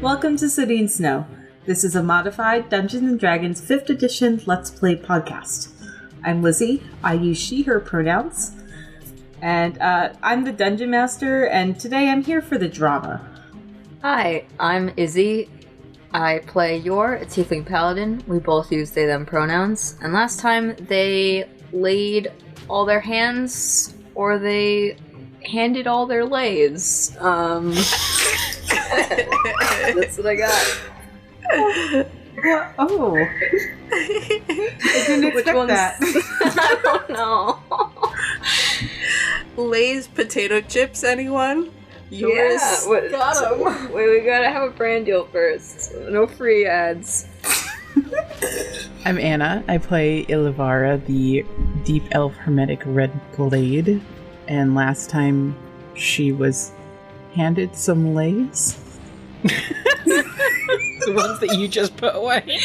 Welcome to City and Snow. This is a modified Dungeons & Dragons 5th edition Let's Play podcast. I'm Lizzie. I use she, her pronouns. And I'm the Dungeon Master, and today I'm here for the drama. Hi, I'm Izzy. I play Yor, a Tiefling Paladin. We both use they, them pronouns. And last time they laid all their hands, or they handed all their lays. That's what I got. Oh. I didn't expect that. I don't know. Lay's potato chips, anyone? Yours? Yeah, got 'em. Wait, we gotta have a brand deal first. No free ads. I'm Anna. I play Illivara, the deep elf hermetic red blade. And last time she was handed some lays. The ones that you just put away.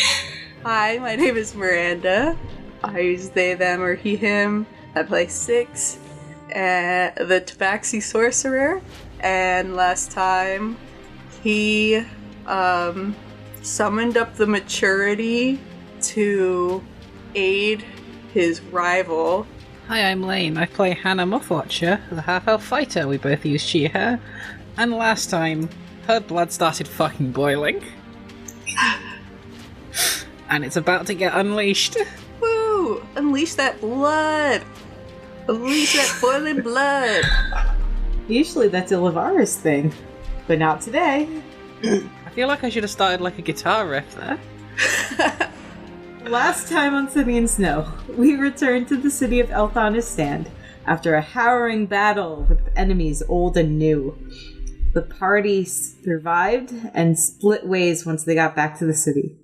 Hi, my name is Miranda. I use they, them, or he, him. I play Six, the Tabaxi Sorcerer. And last time, he summoned up the maturity to aid his rival. Hi, I'm Lane. I play Hanna Mothwatcher, the half-elf fighter. We both use she, her. And last time, her blood started fucking boiling. And it's about to get unleashed. Woo! Unleash that blood! Unleash that boiling blood! Usually that's Illivara's thing, but not today. I feel like I should have started like a guitar riff there. Last time on City and Snow, we returned to the city of Elthana's stand after a harrowing battle with enemies old and new. The party survived and split ways once they got back to the city.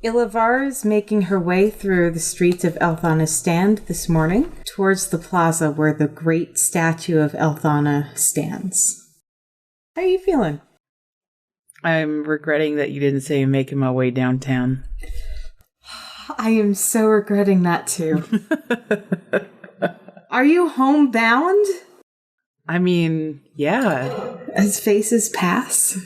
Illivara is making her way through the streets of Elthana's stand this morning towards the plaza where the great statue of Elthana stands. How are you feeling? I'm regretting that you didn't say making my way downtown. I am so regretting that too. Are you homebound? I mean, yeah. As faces pass?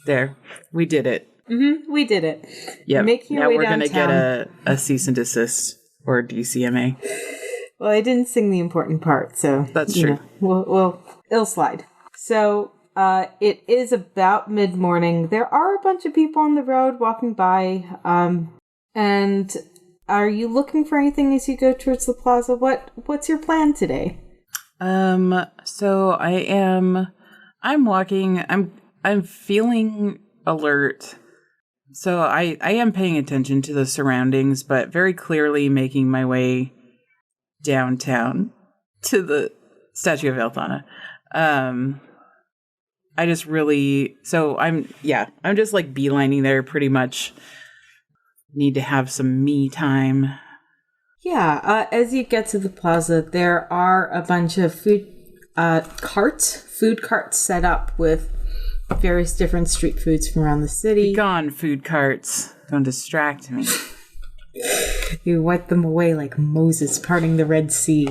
There. We did it. Mm-hmm, we did it. Yep. Making your now way we're going to downtown. get a cease and desist or a DCMA. Well, I didn't sing the important part, so... That's true. It'll slide. So, it is about mid-morning. There are a bunch of people on the road walking by, and are you looking for anything as you go towards the plaza? What's your plan today? So I'm walking, I'm feeling alert. So I am paying attention to the surroundings, but very clearly making my way downtown to the statue of Elthana. I just really, so I'm just like beelining there pretty much. Need to have some me time. Yeah, as you get to the plaza, there are a bunch of food carts set up with various different street foods from around the city. Be gone, food carts. Don't distract me. You wipe them away like Moses parting the Red Sea.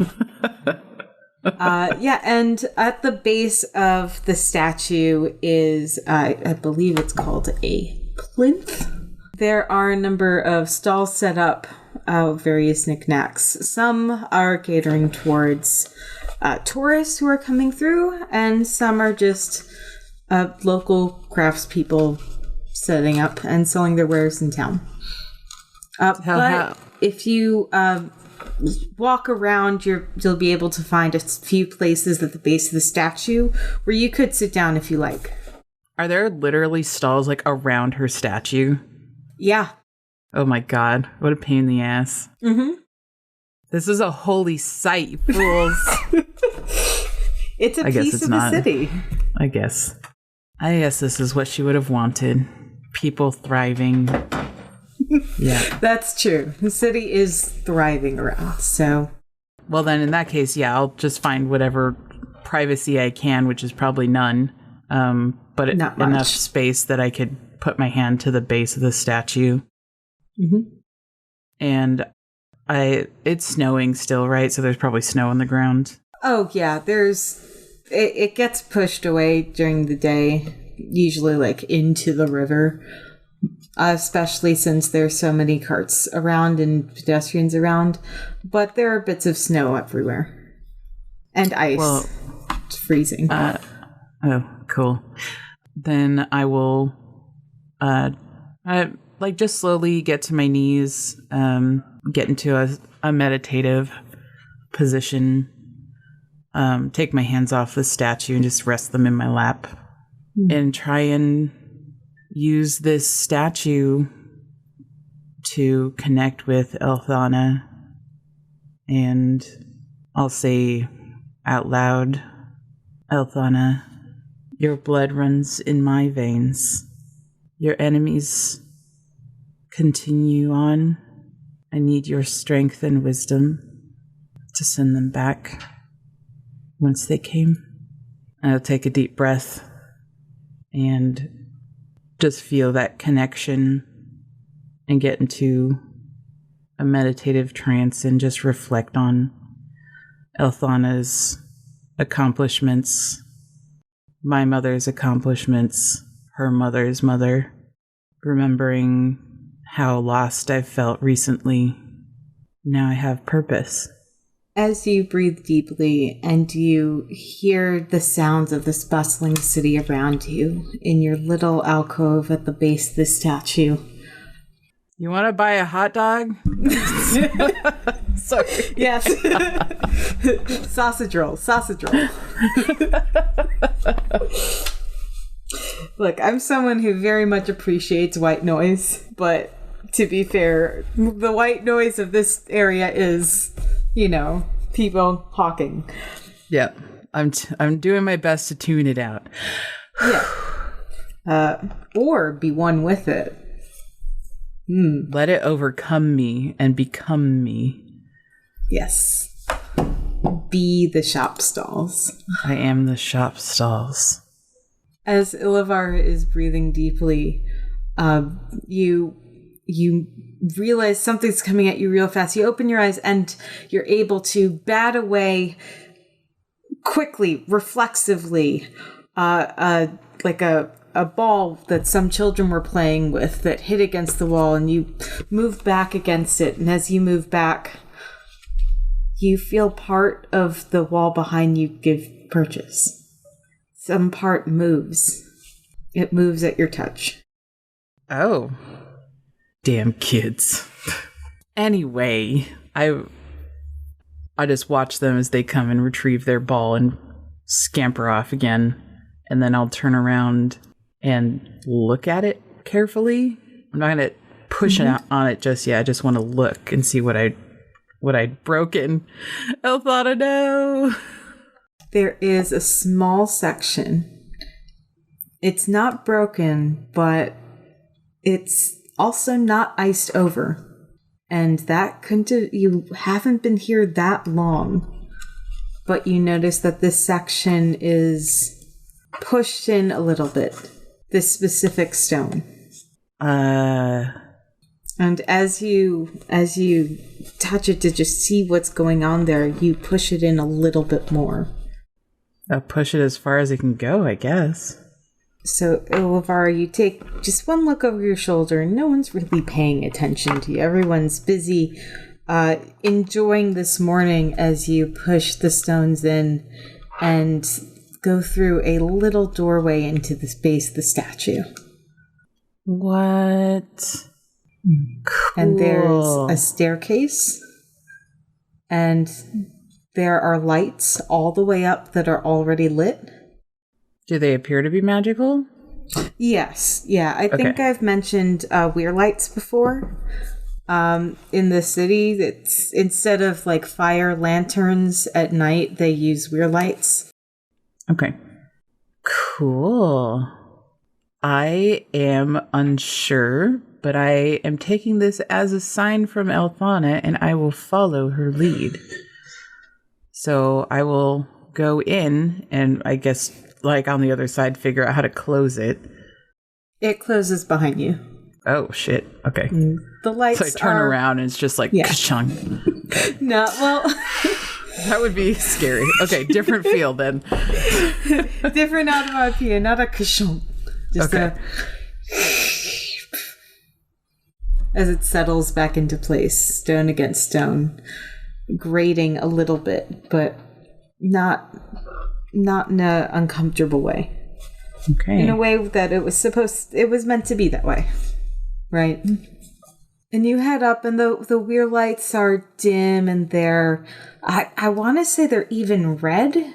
And at the base of the statue is, I believe it's called a plinth. There are a number of stalls set up, various knickknacks. Some are catering towards tourists who are coming through, and some are just local craftspeople setting up and selling their wares in town. If you walk around, you'll be able to find a few places at the base of the statue where you could sit down if you like. Are there literally stalls like around her statue? Yeah. Oh my god, what a pain in the ass. Mm-hmm. This is a holy sight, fools. It's a piece of the city. I guess this is what she would have wanted. People thriving. Yeah. That's true. The city is thriving around, so... Well then, in that case, yeah, I'll just find whatever privacy I can, which is probably none. But enough space that I could put my hand to the base of the statue. Mm-hmm. And it's snowing still, right? So there's probably snow on the ground. Oh, yeah, it gets pushed away during the day, usually like into the river, especially since there's so many carts around and pedestrians around. But there are bits of snow everywhere. And ice. Well, it's freezing. Oh, cool. Then I will, just slowly get to my knees, get into a meditative position, take my hands off the statue and just rest them in my lap, and try and use this statue to connect with Elthana. And I'll say out loud, Elthana, your blood runs in my veins. Your enemies continue on. I need your strength and wisdom to send them back whence they came. I'll take a deep breath and just feel that connection and get into a meditative trance and just reflect on Elthana's accomplishments, my mother's accomplishments, her mother's mother, remembering how lost I've felt recently. Now I have purpose. As you breathe deeply and you hear the sounds of this bustling city around you in your little alcove at the base of the statue. You want to buy a hot dog? Sorry. Yes. Sausage roll. Look, I'm someone who very much appreciates white noise, but to be fair, the white noise of this area is, people hawking. Yeah, I'm doing my best to tune it out. Yeah. Or be one with it. Let it overcome me and become me. Yes. Be the shop stalls. I am the shop stalls. As Illivara is breathing deeply, you realize something's coming at you real fast. You open your eyes and you're able to bat away quickly, reflexively, like a ball that some children were playing with that hit against the wall, and you move back against it. And as you move back, you feel part of the wall behind you give purchase. Some part moves. It moves at your touch. Oh. Damn kids. Anyway, I just watch them as they come and retrieve their ball and scamper off again. And then I'll turn around and look at it carefully. I'm not going to push on it just yet. I just want to look and see what I'd broken. Elthana, no! There is a small section. It's not broken, but it's also not iced over. And that you haven't been here that long. But you notice that this section is pushed in a little bit. This specific stone. And as you touch it to just see what's going on there, you push it in a little bit more. I'll push it as far as it can go, I guess. So, Illivara, you take just one look over your shoulder, and no one's really paying attention to you. Everyone's busy enjoying this morning as you push the stones in and go through a little doorway into the base of the statue. What? Cool. And there's a staircase, and there are lights all the way up that are already lit. Do they appear to be magical? Yes. Yeah, I think I've mentioned weir lights before. In the city, it's instead of like fire lanterns at night, they use weir lights. Okay. Cool. I am unsure, but I am taking this as a sign from Elthana, and I will follow her lead. So I will go in, and I guess, like on the other side, figure out how to close it. It closes behind you. Oh, shit. Okay. The lights So I turn around, and it's just like, ka-chung. No, well... That would be scary. Okay, different feel then. Different onomatopoeia, not a kashon. Just Okay. as it settles back into place, stone against stone, grating a little bit, but not in an uncomfortable way. Okay. In a way that it was meant to be that way. Right? And you head up, and the weir lights are dim, and I want to say they're even red.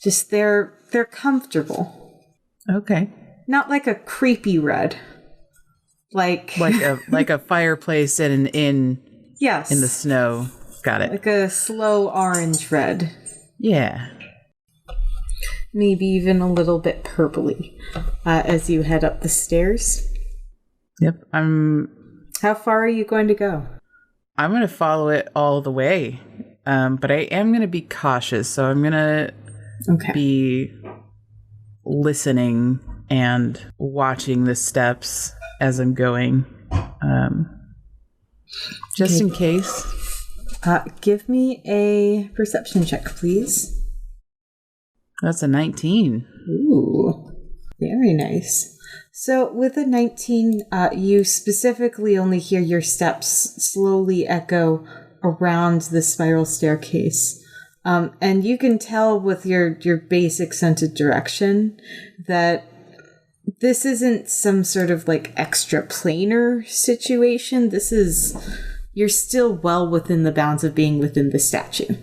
Just they're comfortable. Okay. Not like a creepy red. Like a fireplace in yes. in the snow. Got it. Like a slow orange red. Yeah. Maybe even a little bit purpley as you head up the stairs. Yep. How far are you going to go? I'm going to follow it all the way. But I am going to be cautious, so I'm going to be listening and watching the steps as I'm going. Just in case. Give me a perception check, please. That's a 19. Ooh, very nice. So with a 19, you specifically only hear your steps slowly echo around the spiral staircase. And you can tell with your basic sense of direction that this isn't some sort of like extra planar situation. You're still well within the bounds of being within the statue.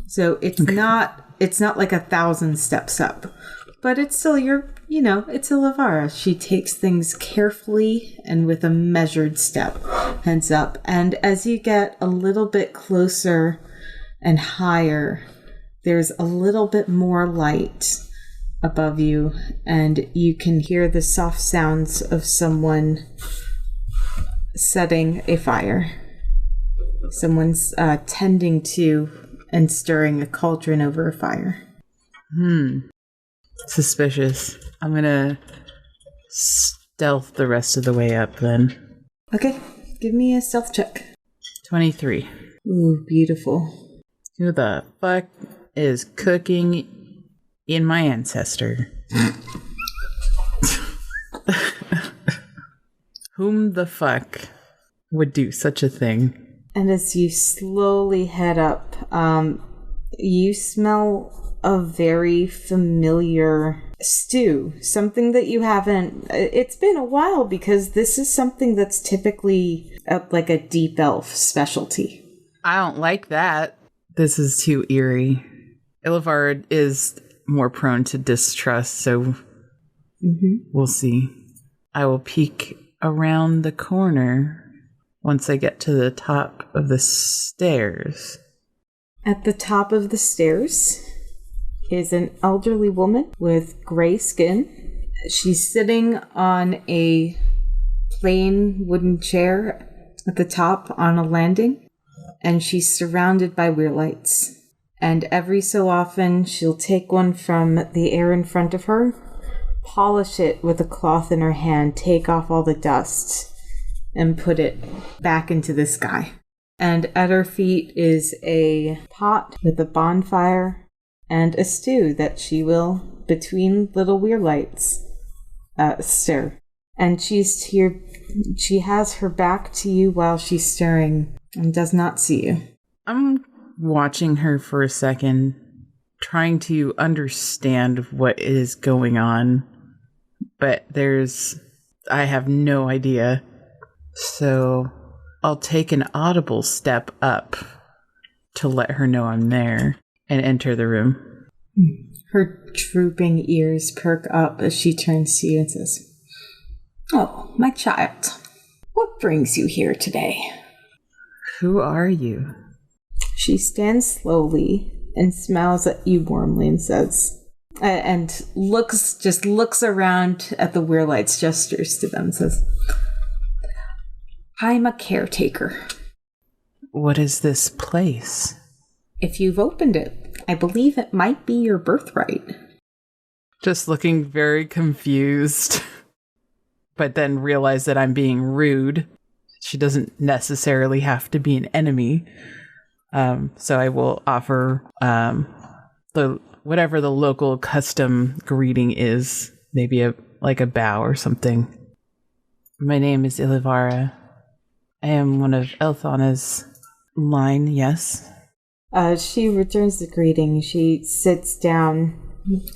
So it's not like 1,000 steps up, but it's still it's Illivara. She takes things carefully and with a measured step, heads up. And as you get a little bit closer and higher, there's a little bit more light above you, and you can hear the soft sounds of someone setting a fire. Someone's tending to and stirring a cauldron over a fire. Suspicious. I'm gonna stealth the rest of the way up then. Okay, give me a stealth check. 23. Ooh, beautiful. Who the fuck is cooking in my ancestor? Whom the fuck would do such a thing? And as you slowly head up, you smell a very familiar stew. Something that you haven't... It's been a while because this is something that's typically like a deep elf specialty. I don't like that. This is too eerie. Illivara is more prone to distrust, so we'll see. I will peek around the corner once I get to the top of the stairs. At the top of the stairs is an elderly woman with gray skin. She's sitting on a plain wooden chair at the top on a landing, and she's surrounded by weir lights. And every so often, she'll take one from the air in front of her, polish it with a cloth in her hand, take off all the dust, and put it back into the sky. And at her feet is a pot with a bonfire and a stew that she will, between little weir lights, stir. And she's here. She has her back to you while she's stirring and does not see you. I'm watching her for a second, trying to understand what is going on, but I have no idea. So I'll take an audible step up to let her know I'm there and enter the room. Her drooping ears perk up as she turns to you and says, "Oh, my child, what brings you here today?" Who are you? She stands slowly and smiles at you warmly and says, and looks around at the weir lights, gestures to them, and says, "I'm a caretaker." What is this place? If you've opened it, I believe it might be your birthright. Just looking very confused, but then realize that I'm being rude. She doesn't necessarily have to be an enemy. So I will offer whatever the local custom greeting is, maybe a like a bow or something. My name is Illivara. I am one of Elthana's line, yes. She returns the greeting. She sits down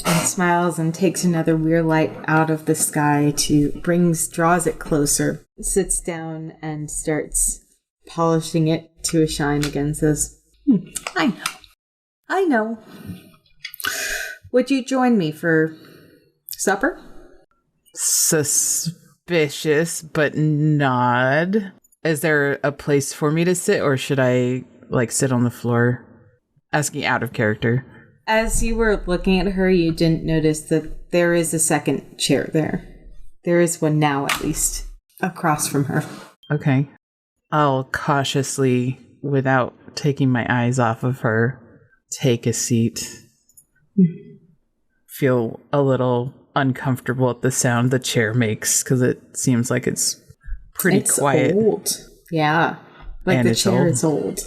and smiles and takes another weird light out of the sky draws it closer, sits down and starts polishing it to a shine again, says, I know. Would you join me for supper? Suspicious, but nod. Is there a place for me to sit, or should I, sit on the floor? Asking out of character. As you were looking at her, you didn't notice that there is a second chair there. There is one now, at least, across from her. Okay. I'll cautiously, without taking my eyes off of her, take a seat. Feel a little uncomfortable at the sound the chair makes, because it seems like it's pretty quiet. It's old. Yeah. And the chair is old.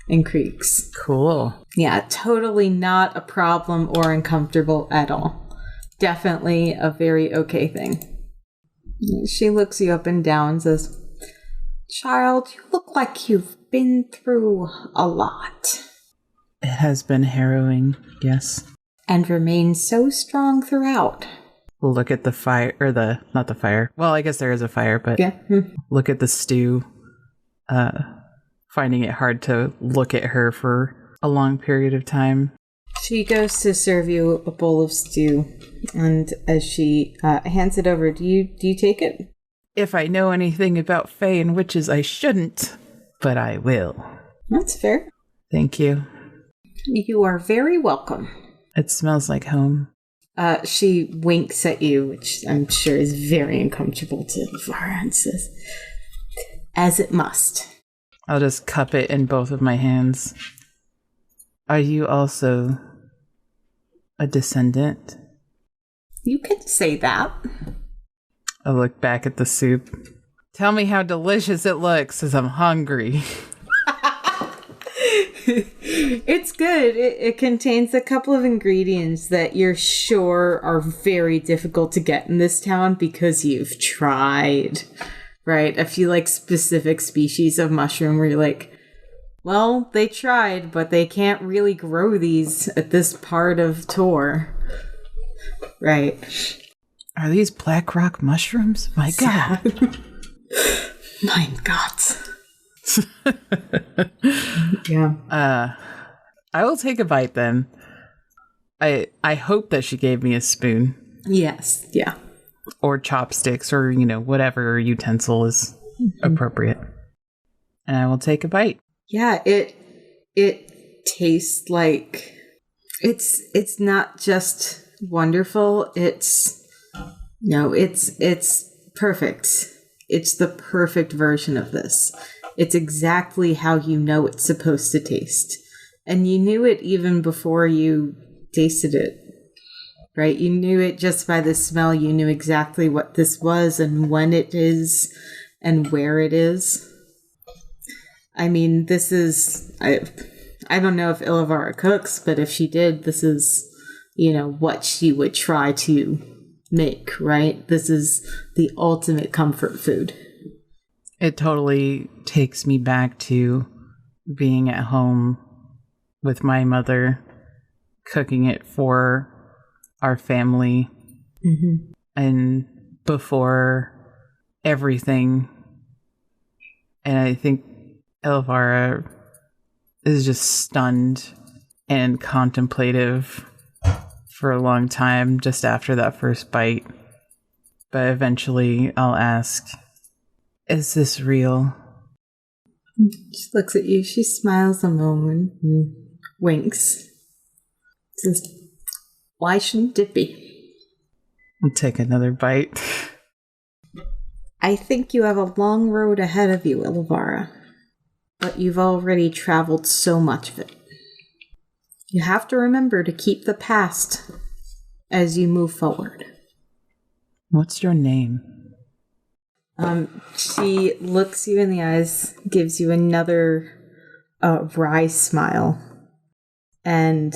And creaks. Cool. Yeah, totally not a problem or uncomfortable at all. Definitely a very okay thing. She looks you up and down and says, Child, you look like you've been through a lot. It has been harrowing, yes. And remain so strong throughout. Look at the fire, or not the fire. Well, I guess there is a fire, but yeah. Look at the stew. Finding it hard to look at her for a long period of time. She goes to serve you a bowl of stew, and as she hands it over, do you take it? If I know anything about fae and witches, I shouldn't, but I will. That's fair. Thank you. You are very welcome. It smells like home. She winks at you, which I'm sure is very uncomfortable to Illivara, and says, As it must. I'll just cup it in both of my hands. Are you also a descendant? You can say that. I look back at the soup. Tell me how delicious it looks, as I'm hungry. It's good. It contains a couple of ingredients that you're sure are very difficult to get in this town because you've tried. Right? A few specific species of mushroom where you're like, well, they tried, but they can't really grow these at this part of Tor. Right. Are these black rock mushrooms? My God. My God. Yeah. I will take a bite then. I hope that she gave me a spoon. Yes. Yeah. Or chopsticks, or, whatever utensil is appropriate. And I will take a bite. Yeah, it tastes like it's not just wonderful, it's perfect. It's the perfect version of this. It's exactly how you know it's supposed to taste. And you knew it even before you tasted it. Right? You knew it just by the smell. You knew exactly what this was and when it is and where it is. I mean, this is... I don't know if Illivara cooks, but if she did, this is, what she would try to make, right? This is the ultimate comfort food. It totally takes me back to being at home with my mother, cooking it for our family, and before everything. And I think Illivara is just stunned and contemplative for a long time just after that first bite. But eventually I'll ask, is this real? She looks at you, she smiles a moment and winks. Says, why shouldn't it be? I'll take another bite. I think you have a long road ahead of you, Illivara. But you've already traveled so much of it. You have to remember to keep the past as you move forward. What's your name? She looks you in the eyes, gives you another wry smile. And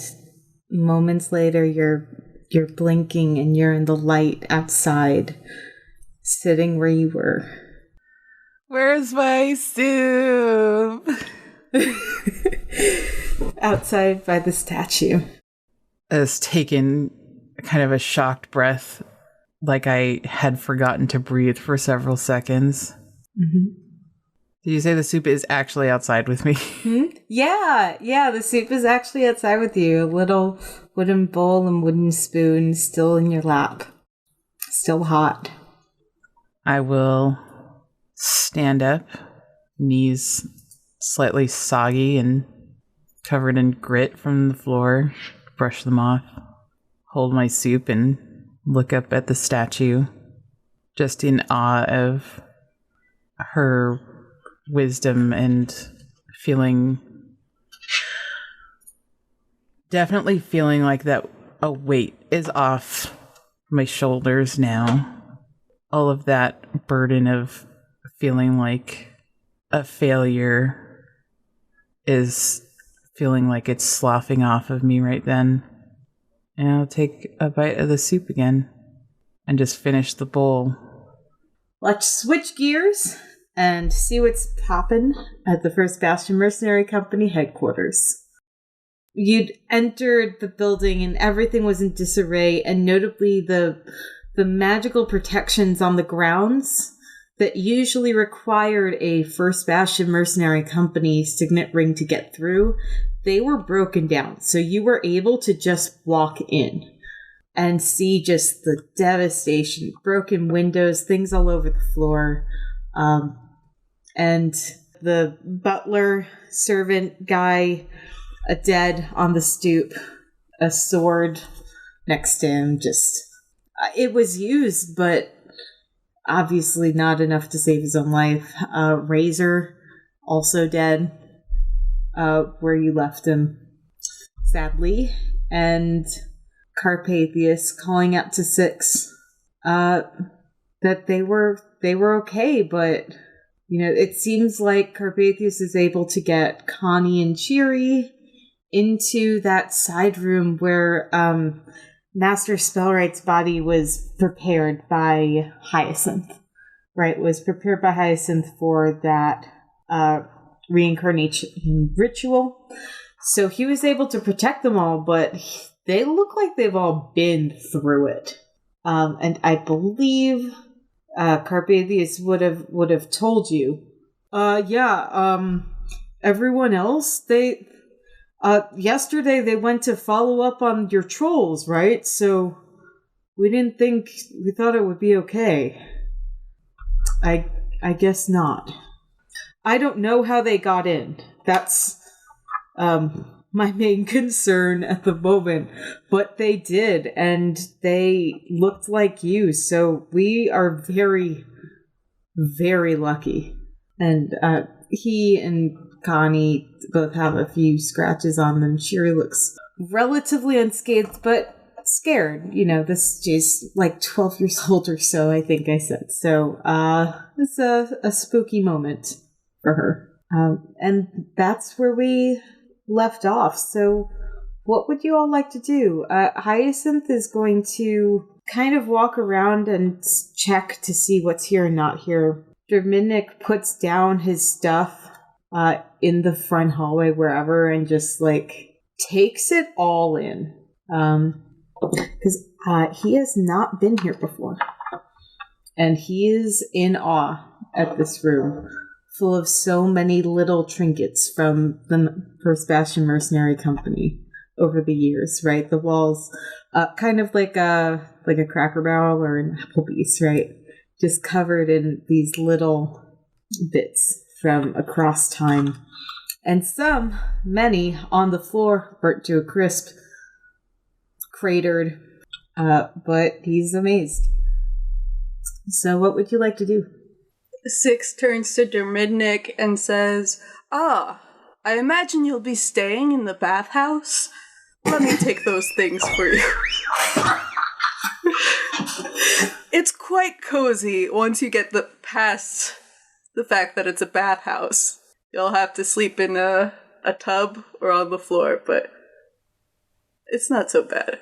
moments later, you're you're blinking and you're in the light outside, sitting where you were. Where's my soup? Outside by the statue. Has taken kind of a shocked breath, like I had forgotten to breathe for several seconds. Mm-hmm. Did you say the soup is actually outside with me? Yeah, the soup is actually outside with you. A little wooden bowl and wooden spoon still in your lap. Still hot. I will stand up, knees slightly soggy and covered in grit from the floor, brush them off, hold my soup and look up at the statue, just in awe of her wisdom and definitely feeling like that a weight is off my shoulders now. All of that burden of feeling like a failure is feeling like it's sloughing off of me right then. And I'll take a bite of the soup again and just finish the bowl. Let's switch gears and see what's poppin' at the First Bastion Mercenary Company headquarters. You'd entered the building and everything was in disarray, and notably the magical protections on the grounds that usually required a First Bastion Mercenary Company signet ring to get through, they were broken down. So you were able to just walk in and see just the devastation, broken windows, things all over the floor. And the butler servant guy, dead on the stoop, a sword next to him. Just, it was used, but obviously not enough to save his own life. Razor, also dead, where you left him, sadly. And Carpathius calling out to Six that they were okay, but it seems like Carpathius is able to get Connie and Cheery into that side room where Master Spellright's body was prepared by Hyacinth, right? Was prepared by Hyacinth for that reincarnation ritual. So he was able to protect them all, but they look like they've all been through it. And I believe Carpathius would have told you. Everyone else, yesterday they went to follow up on your trolls, right? So we thought it would be okay. I guess not. I don't know how they got in. That's my main concern at the moment. But they did, and they looked like you, so we are very, very lucky. And he and Connie both have a few scratches on them. Shiri looks relatively unscathed, but scared. This is like 12 years old or so, I think I said. So it's a spooky moment for her. And that's where we left off. So what would you all like to do? Hyacinth is going to kind of walk around and check to see what's here and not here. Dominic puts down his stuff in the front hallway, wherever, and just takes it all in. Because he has not been here before. And he is in awe at this room, full of so many little trinkets from the First Bastion Mercenary Company over the years, right? The walls, kind of like a Cracker Barrel or an Applebee's, right? Just covered in these little bits from across time. And many, on the floor, burnt to a crisp, cratered, but he's amazed. So what would you like to do? Six turns to Dominic and says, I imagine you'll be staying in the bathhouse. Let me take those things for you. It's quite cozy once you get past the fact that it's a bathhouse. You'll have to sleep in a tub or on the floor, but it's not so bad.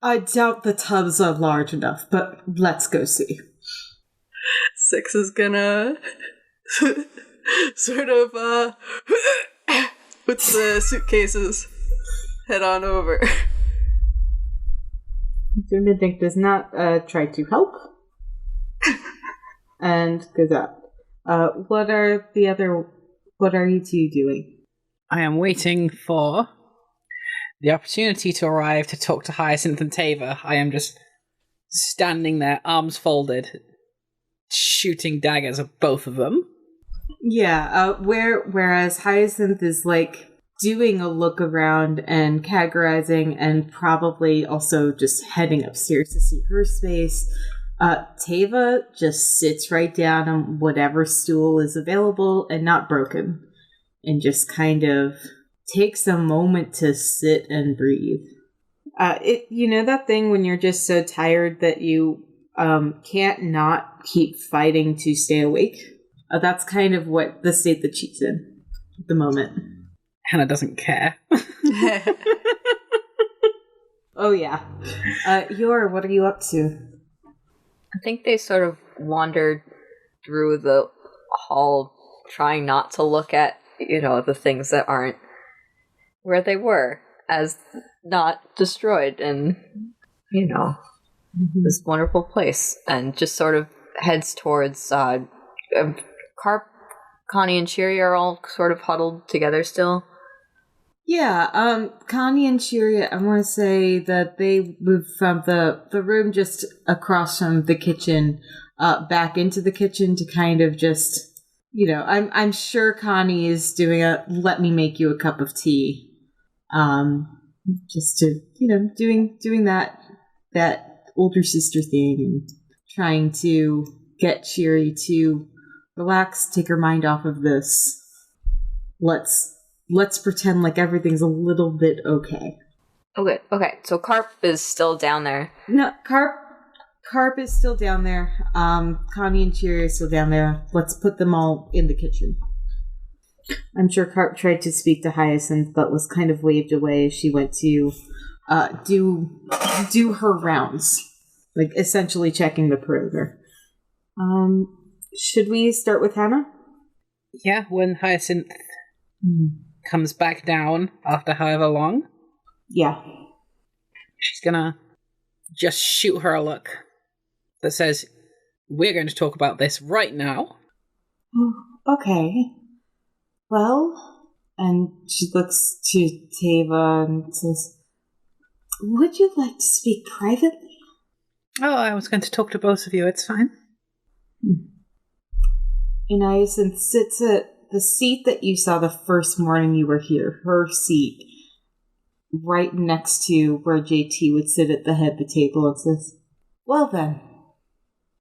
I doubt the tubs are large enough, but let's go see. Six is gonna sort of, with the suitcases, head on over. Benedict does not try to help. And goes up. What are you two doing? I am waiting for the opportunity to arrive to talk to Hyacinth and Tava. I am just standing there, arms folded, shooting daggers at both of them. Yeah, whereas Hyacinth is like doing a look around and categorizing and probably also just heading upstairs to see her space. Tava just sits right down on whatever stool is available and not broken and just kind of takes a moment to sit and breathe. That thing when you're just so tired that you can't not keep fighting to stay awake? That's kind of what the state that she's in at the moment. Hanna doesn't care. Oh, yeah. Yor, what are you up to? I think they sort of wandered through the hall, trying not to look at, the things that aren't where they were, as not destroyed in, this wonderful place, and just sort of heads towards Carp, Connie, and Shiri are all sort of huddled together still. Yeah, Connie and Shiri, I want to say that they moved from the room just across from the kitchen back into the kitchen to kind of just, I'm sure Connie is doing let me make you a cup of tea. Just to, doing that older sister thing and trying to get Shiri to relax, take her mind off of this. Let's pretend like everything's a little bit okay. Okay. So Carp is still down there. No, Carp is still down there. Connie and Shiri are still down there. Let's put them all in the kitchen. I'm sure Carp tried to speak to Hyacinth, but was kind of waved away as she went to do her rounds, like essentially checking the perimeter. Should we start with Hanna? Yeah, when Hyacinth comes back down after however long. Yeah. She's gonna just shoot her a look that says, we're going to talk about this right now. Okay. Well, and she looks to Tava and says, would you like to speak privately? Oh, I was going to talk to both of you, it's fine. And Hyacinth sits at the seat that you saw the first morning you were here, her seat, right next to where JT would sit at the head of the table, and says, well then,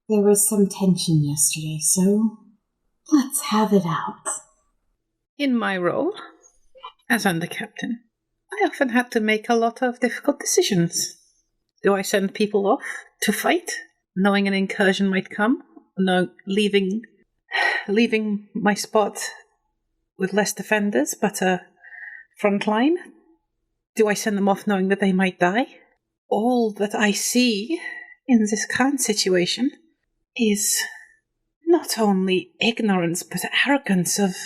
there was some tension yesterday, so let's have it out. In my role as under-captain, I often had to make a lot of difficult decisions. Do I send people off to fight, knowing an incursion might come? No, leaving my spot with less defenders, but a front line? Do I send them off knowing that they might die? All that I see in this current situation is not only ignorance, but arrogance of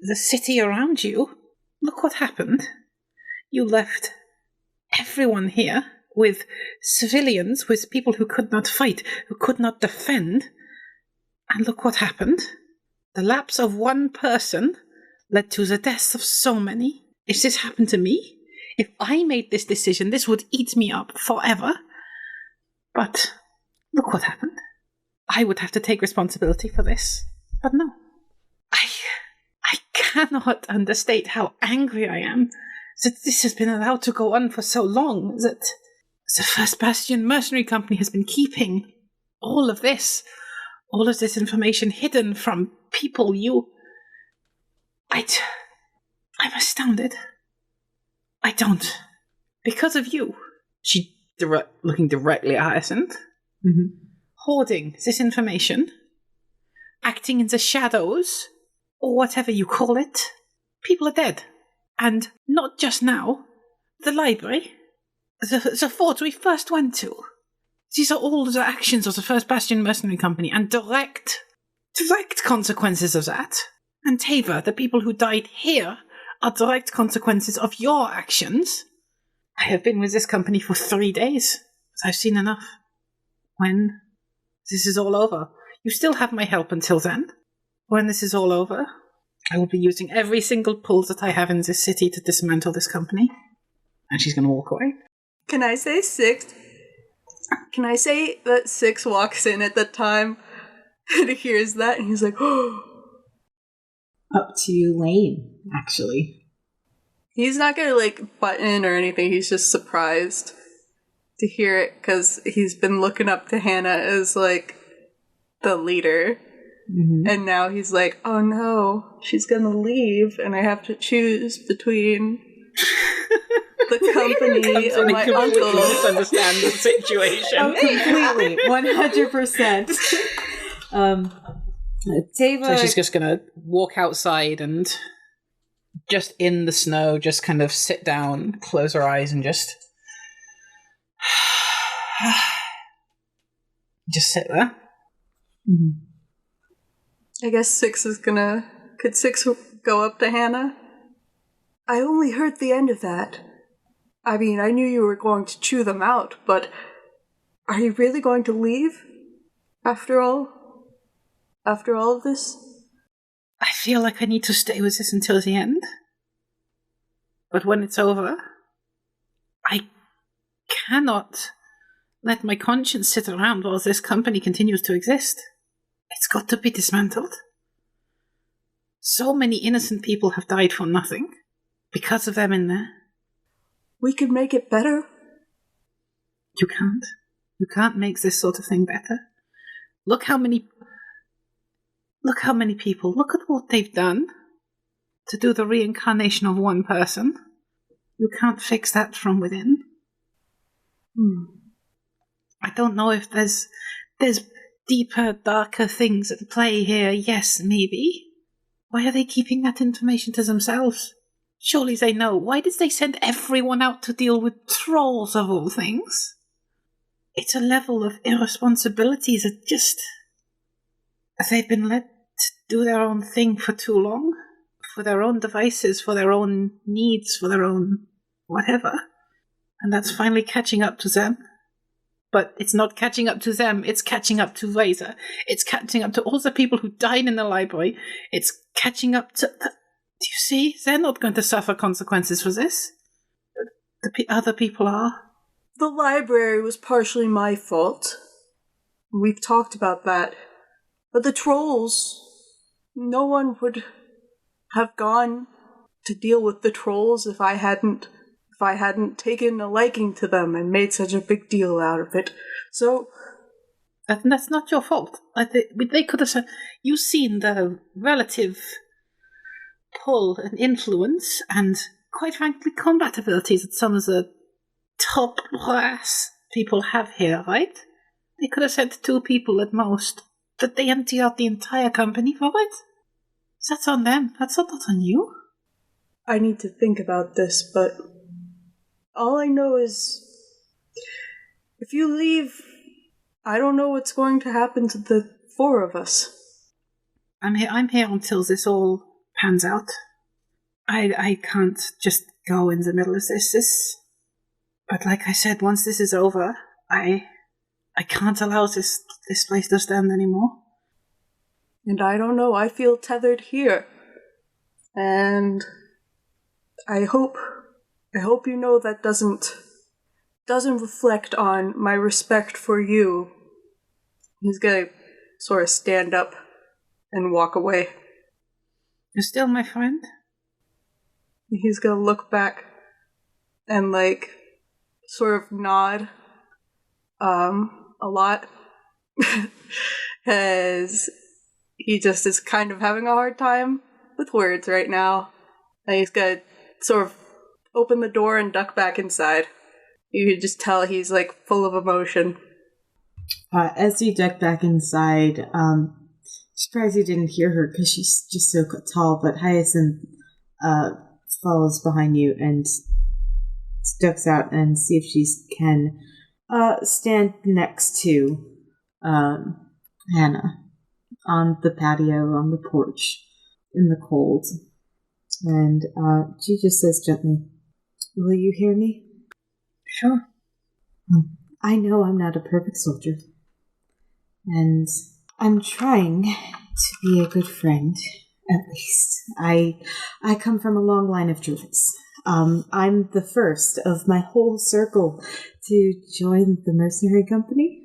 the city around you. Look what happened. You left everyone here with civilians, with people who could not fight, who could not defend. And look what happened. The lapse of one person led to the deaths of so many. If this happened to me, if I made this decision, this would eat me up forever. But look what happened. I would have to take responsibility for this. But no. I cannot understate how angry I am that this has been allowed to go on for so long, that the First Bastion Mercenary Company has been keeping all of this information hidden from people. I'm astounded. I don't. Because of you. She looking directly at Hyacinth. Mm-hmm. Hoarding this information. Acting in the shadows. Or whatever you call it. People are dead. And not just now. The library. the fort we first went to. These are all the actions of the First Bastion Mercenary Company, and direct consequences of that. And Tava, the people who died here, are direct consequences of your actions. I have been with this company for 3 days. I've seen enough. When this is all over, you still have my help until then. When this is all over, I will be using every single pull that I have in this city to dismantle this company. And she's going to walk away. Can I say that Six walks in at that time and hears that and he's like, oh. Up to Lane, actually. He's not gonna, like, butt in or anything. He's just surprised to hear it because he's been looking up to Hanna as, like, the leader. Mm-hmm. And now he's like, oh no, she's gonna leave and I have to choose between the company and my uncle. Misunderstand the situation. Oh, completely. 100%. Tava... So she's just gonna walk outside and just in the snow, just kind of sit down, close her eyes and just sit there. Mm-hmm. I guess Six is gonna... Could Six go up to Hanna? I only heard the end of that. I mean, I knew you were going to chew them out, but are you really going to leave? After all of this? I feel like I need to stay with this until the end. But when it's over, I cannot let my conscience sit around while this company continues to exist. It's got to be dismantled. So many innocent people have died for nothing because of them in there. We could make it better. You can't. You can't make this sort of thing better. Look how many people, look at what they've done to do the reincarnation of one person. You can't fix that from within. I don't know if there's deeper, darker things at play here. Yes, maybe. Why are they keeping that information to themselves? Surely they know. Why did they send everyone out to deal with trolls of all things? It's a level of irresponsibility that just... They've been let to do their own thing for too long. For their own devices, for their own needs, for their own whatever. And that's finally catching up to them. But it's not catching up to them, it's catching up to Razor. It's catching up to all the people who died in the library. It's catching up to... Do you see? They're not going to suffer consequences for this. The other people are. The library was partially my fault. We've talked about that. But the trolls... No one would have gone to deal with the trolls if I hadn't taken a liking to them and made such a big deal out of it. So... That's not your fault. They could have said... You've seen the relative pull and influence and, quite frankly, combat abilities that some of the top brass people have here, right? They could have sent 2 people at most, but they empty out the entire company for it. That's on them. That's not on you. I need to think about this, but all I know is if you leave, I don't know what's going to happen to the 4 of us. I'm here until this all pans out. I can't just go in the middle of this. But like I said, once this is over, I can't allow this place to stand anymore. And I don't know, I feel tethered here. And I hope you know that doesn't reflect on my respect for you. He's gonna sort of stand up and walk away. You're still my friend? He's gonna look back and, like, sort of nod a lot. Because he just is kind of having a hard time with words right now. And he's gonna sort of open the door and duck back inside. You could just tell he's, like, full of emotion. As you duck back inside, surprised you didn't hear her because she's just so tall, but Hyacinth follows behind you and ducks out and see if she can stand next to Hanna on the patio, on the porch, in the cold. And she just says gently, "Will you hear me?" Sure. I know I'm not a perfect soldier. And I'm trying to be a good friend, at least. I come from a long line of druids. I'm the first of my whole circle to join the mercenary company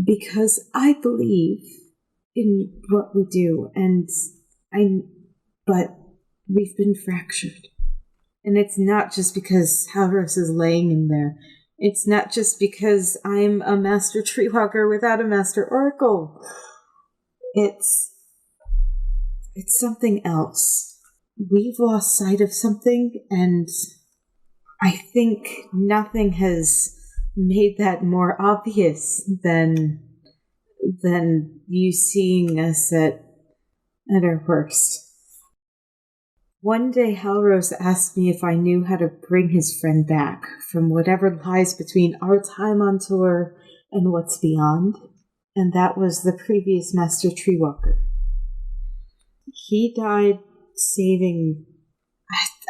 because I believe in what we do, but we've been fractured. And it's not just because Halros is laying in there. It's not just because I'm a master tree walker without a master oracle. It's something else. We've lost sight of something, and I think nothing has made that more obvious than you seeing us at our worst. One day Halros asked me if I knew how to bring his friend back from whatever lies between our time on tour and what's beyond, and that was the previous Master Treewalker. He died saving...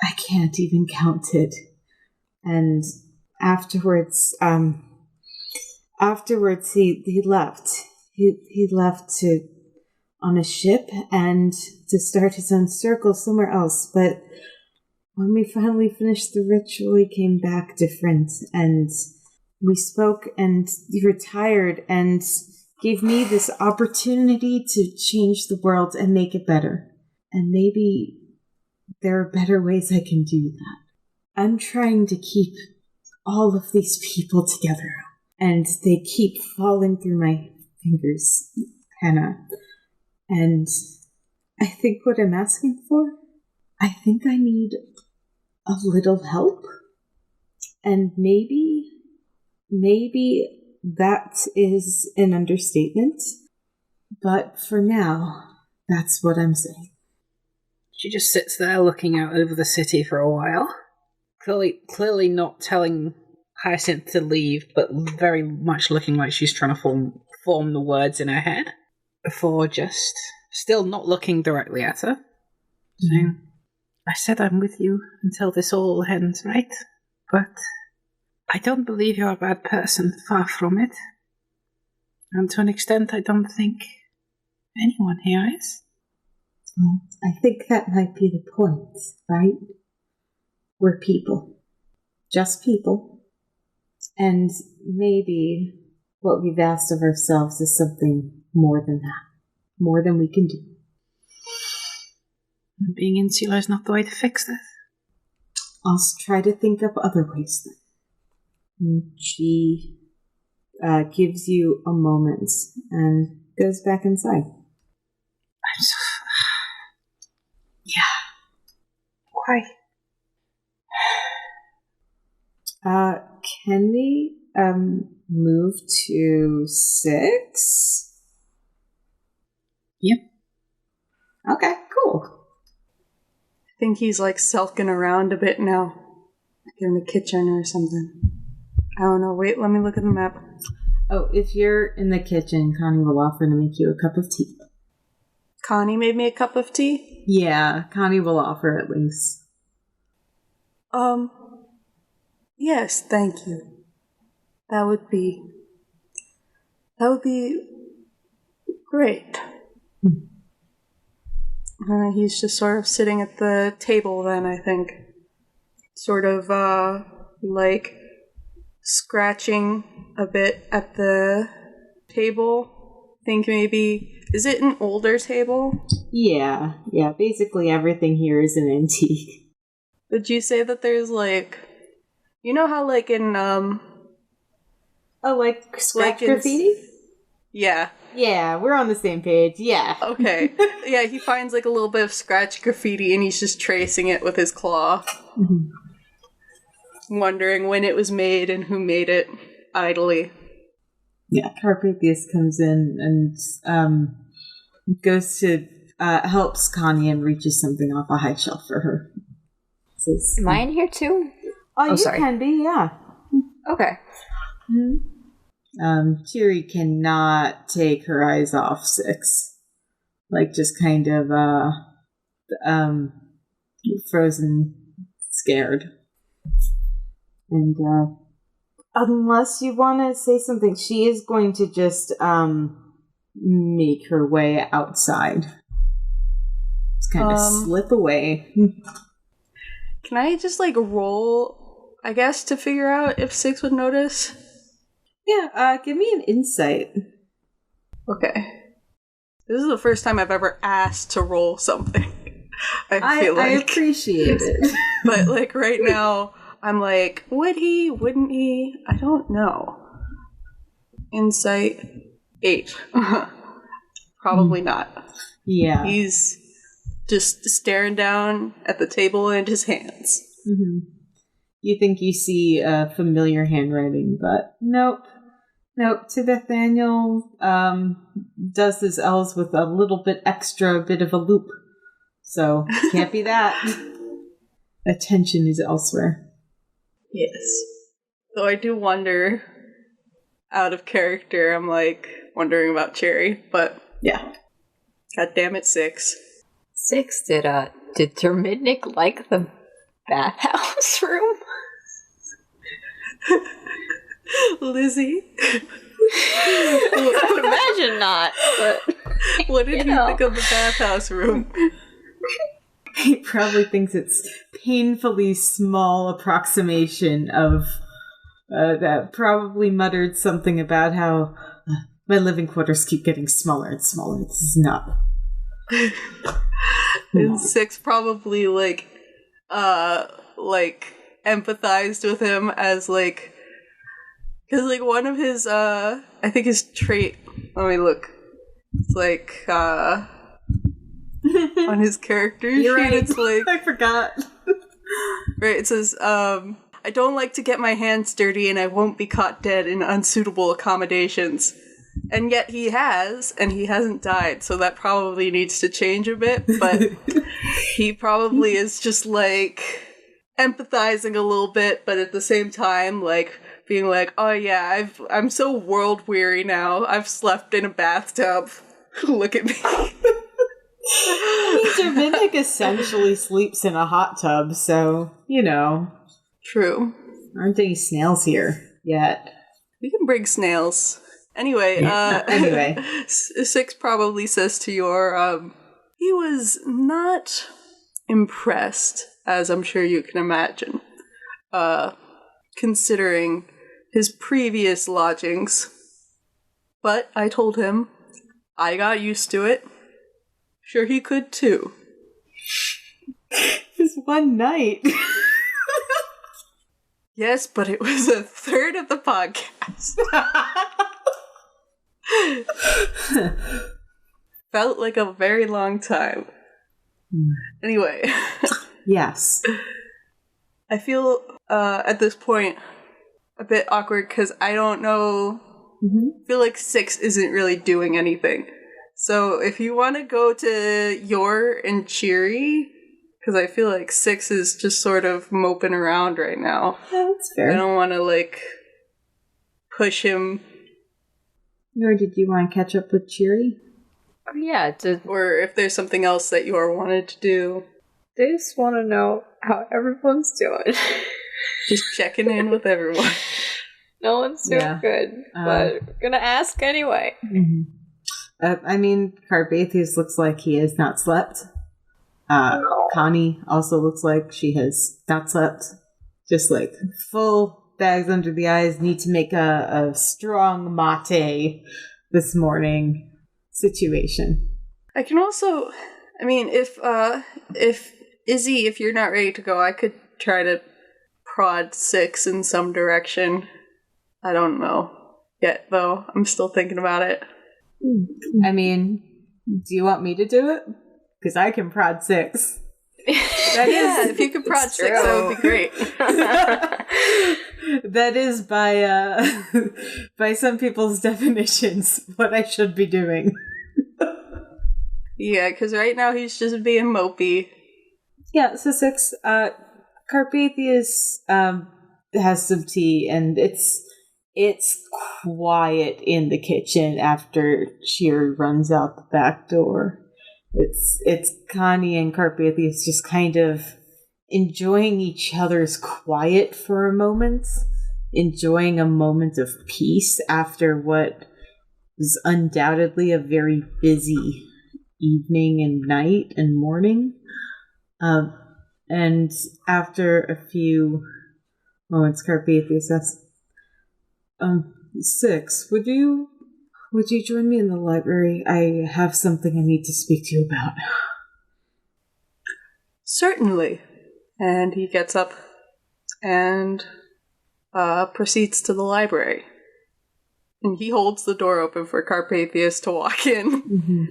I can't even count it. And afterwards he left. He left on a ship and to start his own circle somewhere else. But when we finally finished the ritual, he came back different, and we spoke, and he retired and gave me this opportunity to change the world and make it better. And maybe there are better ways I can do that. I'm trying to keep all of these people together, and they keep falling through my fingers, Hanna. And I think what I'm asking for, I think I need a little help. And maybe that is an understatement. But for now, that's what I'm saying. She just sits there looking out over the city for a while. Clearly not telling Hyacinth to leave, but very much looking like she's trying to form the words in her head. Before just still not looking directly at her. Saying, I said I'm with you until this all ends, right? But I don't believe you're a bad person, far from it. And to an extent, I don't think anyone here is. Well, I think that might be the point, right? We're people. Just people. And maybe what we've asked of ourselves is something more than that. More than we can do. Being insular is not the way to fix this. I'll try to think up other ways then. She gives you a moment and goes back inside. I'm so... Yeah. Why? Can we move to 6? Yep. Okay, cool. I think he's like sulking around a bit now. Like in the kitchen or something. I don't know. Wait, let me look at the map. Oh, if you're in the kitchen, Connie will offer to make you a cup of tea. Connie made me a cup of tea? Yeah, Connie will offer at least. Yes, thank you. That would be great. He's just sort of sitting at the table then, I think. Sort of, like, scratching a bit at the table. I think maybe... Is it an older table? Yeah, basically everything here is an antique. Would you say that there's, like... You know how, like, in, Oh, like scratch graffiti? Yeah. Yeah, we're on the same page, yeah. Okay. Yeah, he finds, like, a little bit of scratch graffiti and he's just tracing it with his claw. Mm-hmm. Wondering when it was made and who made it, idly. Yeah, Carpathius comes in and goes to helps Connie and reaches something off a high shelf for her. Am I in here too? Oh, you sorry. can be, yeah. Okay. Cheery cannot take her eyes off Six. Like, just kind of, frozen, scared. And, unless you want to say something, she is going to just, make her way outside. Just kind of slip away. Can I just, like, roll, I guess, to figure out if Six would notice? Yeah, give me an insight. Okay. This is the first time I've ever asked to roll something. I feel like. I appreciate it. But, like, right now, I'm like, would he? Wouldn't he? I don't know. Insight 8. Probably not. Yeah. He's just staring down at the table and his hands. Mm-hmm. You think you see familiar handwriting, but nope. Nope. Nathaniel does his L's with a little bit extra bit of a loop. So, can't be that. Attention is elsewhere. Yes. Though I do wonder, out of character, I'm like wondering about Cherry, but yeah. God damn it, Six. 6, did Dermidnik like the bathhouse room? Lizzie? I would imagine not, but... What did he think of the bathhouse room? He probably thinks it's painfully small approximation of that. Probably muttered something about how my living quarters keep getting smaller and smaller. This is not. And 6 probably like empathized with him as like, because like one of his I think his trait. Let me look. It's like on his character sheet, right. It's like I forgot. Right, it says, I don't like to get my hands dirty and I won't be caught dead in unsuitable accommodations. And yet he has, and he hasn't died, so that probably needs to change a bit, but he probably is just like empathizing a little bit, but at the same time, like being like, oh yeah, I'm so world weary now. I've slept in a bathtub. Look at me. Dominic essentially sleeps in a hot tub, so, you know. True. Aren't any snails here yet? We can bring snails. Anyway, Anyway. 6 probably says to your, he was not impressed, as I'm sure you can imagine, considering his previous lodgings. But I told him I got used to it. Sure he could too. Just one night. Yes, but it was a third of the podcast. Felt like a very long time. Anyway. Yes. I feel at this point a bit awkward because I don't know. I feel like 6 isn't really doing anything. So if you want to go to Yor and Cheery, because I feel like 6 is just sort of moping around right now. Yeah, that's fair. I don't want to like push him. Or did you want to catch up with Cheery? Oh, yeah, Or if there's something else that Yor wanted to do. they just want to know how everyone's doing. Just checking in with everyone. No one's doing Yeah. good, but we're gonna ask anyway. Mm-hmm. I mean, Carbathius looks like he has not slept. Connie also looks like she has not slept. Just like full bags under the eyes, need to make a strong mate this morning situation. I can also, I mean, if Izzy, if you're not ready to go, I could try to prod 6 in some direction. I don't know yet, though. I'm still thinking about it. I mean, do you want me to do it? Because I can prod 6. That is, if you could prod 6, that would be great. That is by some people's definitions what I should be doing. Yeah, because right now he's just being mopey. Yeah, so 6, Carpathius has some tea, and it's quiet in the kitchen after Cheer runs out the back door. It's Connie and Carpathius just kind of enjoying each other's quiet for a moment, enjoying a moment of peace after what was undoubtedly a very busy evening and night and morning. And after a few moments, Carpathius asks, Six, would you join me in the library? I have something I need to speak to you about. Certainly. And he gets up and proceeds to the library. And he holds the door open for Carpathius to walk in. Mm-hmm.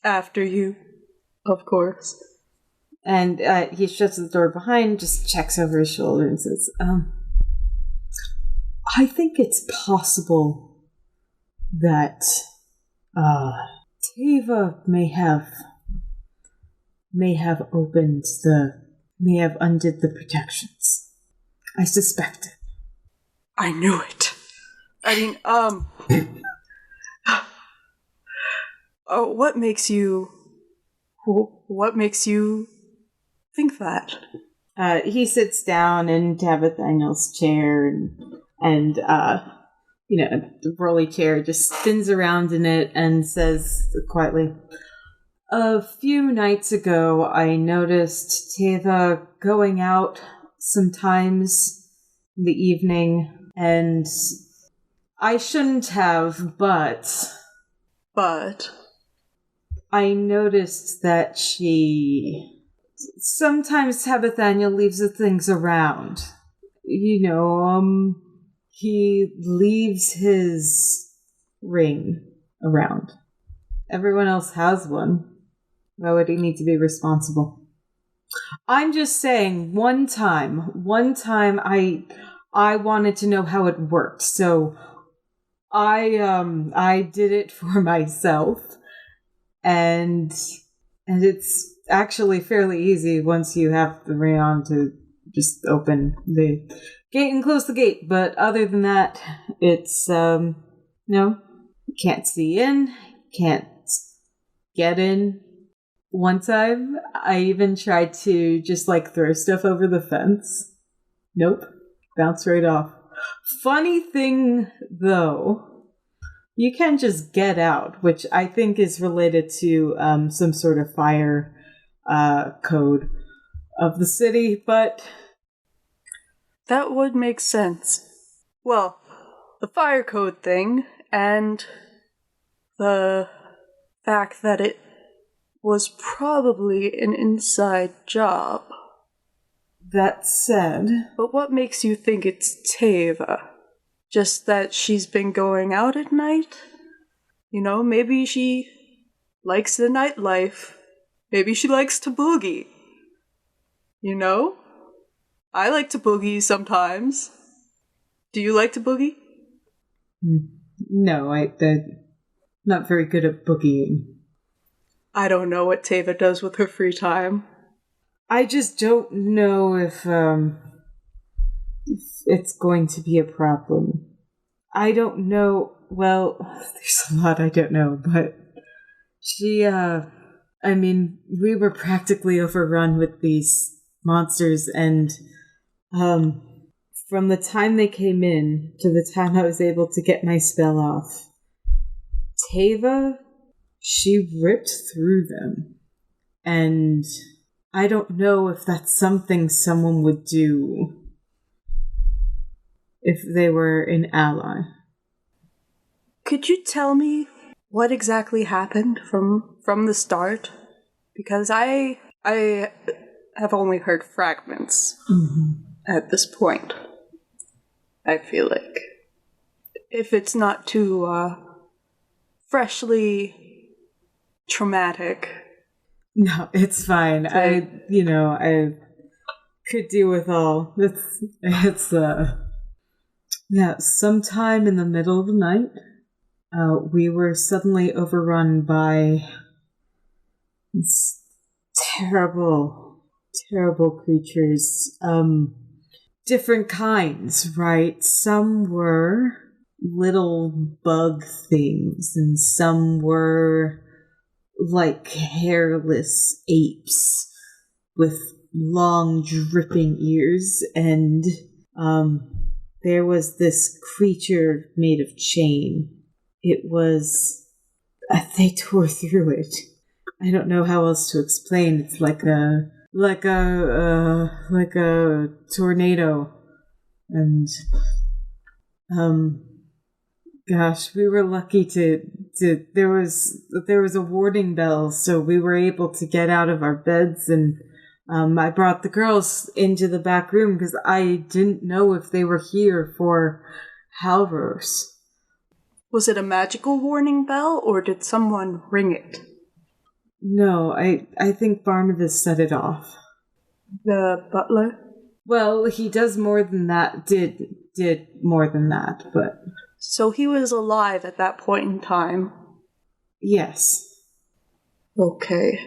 After you, of course. And he shuts the door behind, just checks over his shoulder and says, I think it's possible that Teva may have undid the protections. I suspect it. I knew it. I mean, oh, what makes you think that? He sits down in Tabitha's chair and the rolly chair just spins around in it and says quietly, a few nights ago I noticed Teva going out sometimes in the evening, and I shouldn't have, but I noticed that sometimes Tabitha leaves the things around. He leaves his ring around. Everyone else has one. Why would he need to be responsible? I'm just saying, one time I wanted to know how it worked, so I did it for myself, and it's actually fairly easy once you have the ring on to just open the gate and close the gate. But other than that, it's you can't see in, can't get in. One time, I even tried to just throw stuff over the fence. Nope, bounce right off. Funny thing, though, you can just get out, which I think is related to some sort of fire code of the city, but that would make sense. Well, the fire code thing and the fact that it was probably an inside job. That said... But what makes you think it's Teva? Just that she's been going out at night? Maybe she likes the nightlife. Maybe she likes to boogie. I like to boogie sometimes. Do you like to boogie? No, I'm not very good at boogieing. I don't know what Teva does with her free time. I just don't know if it's going to be a problem. I don't know. Well, there's a lot I don't know, but we were practically overrun with these monsters, and from the time they came in to the time I was able to get my spell off, Teva, she ripped through them. And I don't know if that's something someone would do if they were an ally. Could you tell me what exactly happened from the start? Because I have only heard fragments at this point. I feel like if it's not too freshly traumatic. No, it's fine. I could deal with all. It's sometime in the middle of the night, we were suddenly overrun by this terrible, terrible creatures. Different kinds, right? Some were little bug things, and some were like hairless apes with long dripping ears, and there was this creature made of chain. It was they tore through it. I don't know how else to explain. It's like a tornado, and gosh, we were lucky to there was a warning bell, so we were able to get out of our beds, and I brought the girls into the back room because I didn't know if they were here for Halvers. Was it a magical warning bell, or did someone ring it? No, I think Barnabas set it off. The butler? Well, he does more than that, did more than that, but... So he was alive at that point in time? Yes. Okay.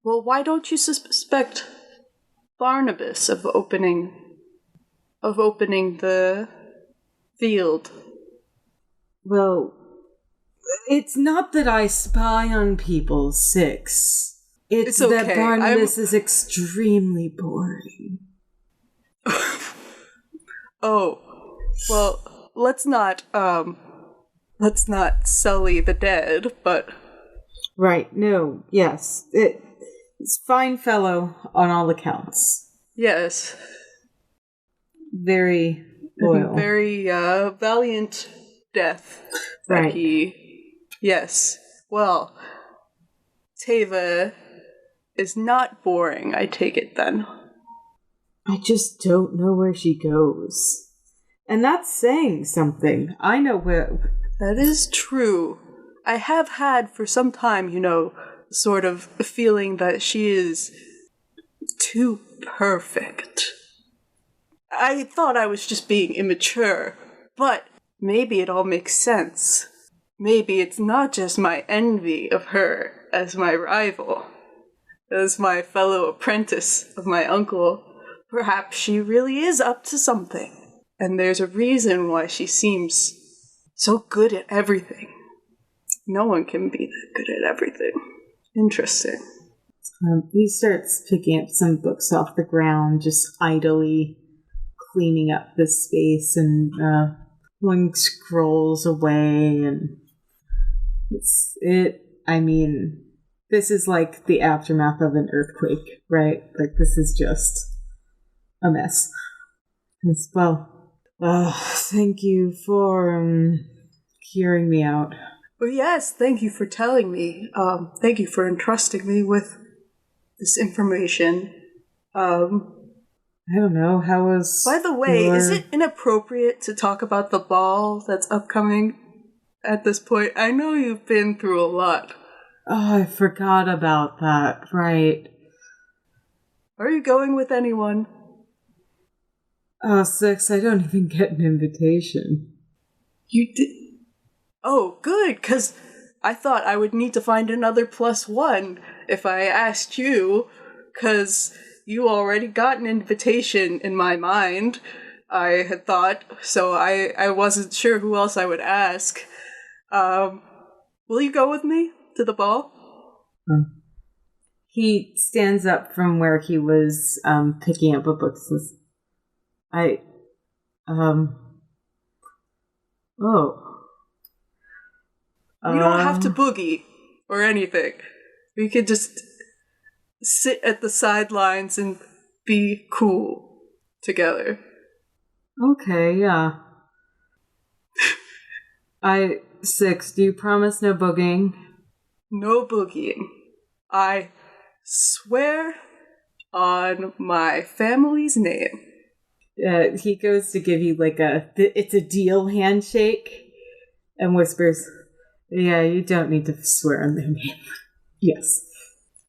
Well, why don't you suspect Barnabas of opening the field? Well, it's not that I spy on people, Six. It's okay. that Barnabas is extremely boring. Oh, well, let's not sully the dead, but... Right, no, yes. It's fine fellow on all accounts. Yes. Very loyal. Very, valiant death. Right. Yes. Well, Teva is not boring, I take it then. I just don't know where she goes. And that's saying something. I know where... That is true. I have had for some time, sort of a feeling that she is too perfect. I thought I was just being immature, but maybe it all makes sense. Maybe it's not just my envy of her as my rival, as my fellow apprentice of my uncle. Perhaps she really is up to something, and there's a reason why she seems so good at everything. No one can be that good at everything. Interesting. He starts picking up some books off the ground, just idly cleaning up the space and pulling scrolls away, and this is like the aftermath of an earthquake, right? Like, this is just a mess. Thank you for hearing me out. Well, yes, thank you for telling me. Thank you for entrusting me with this information. I don't know, how was... By the way, is it inappropriate to talk about the ball that's upcoming at this point? I know you've been through a lot. Oh, I forgot about that, right. Are you going with anyone? Oh, Six, I don't even get an invitation. You did... Oh, good, because I thought I would need to find another +1 if I asked you, because you already got an invitation in my mind, I had thought, so I wasn't sure who else I would ask. Will you go with me to the ball? He stands up from where he was picking up a book and says, We don't have to boogie or anything. We could just sit at the sidelines and be cool together. Okay, yeah. Six, do you promise no boogieing? No boogieing. I swear on my family's name. He goes to give you it's a deal handshake and whispers, yeah, you don't need to swear on their name. Yes.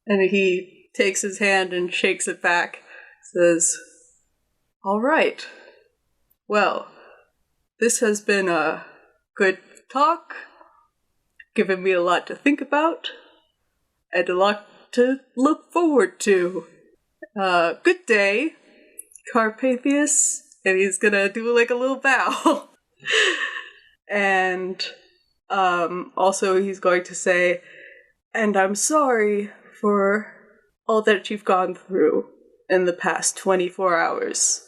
And he takes his hand and shakes it back, says, all right. Well, this has been a good talk, given me a lot to think about, and a lot to look forward to. Good day, Carpathius. And he's gonna do like a little bow. And also he's going to say, and I'm sorry for all that you've gone through in the past 24 hours.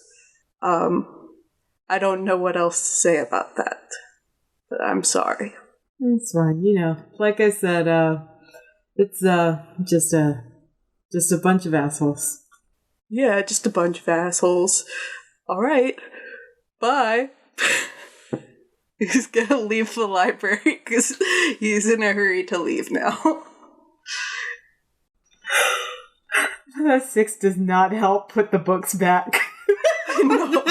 I don't know what else to say about that, but I'm sorry. It's fine, like I said, it's just a bunch of assholes. Yeah, just a bunch of assholes. Alright, bye. He's gonna leave the library because he's in a hurry to leave now. 6 does not help put the books back. No.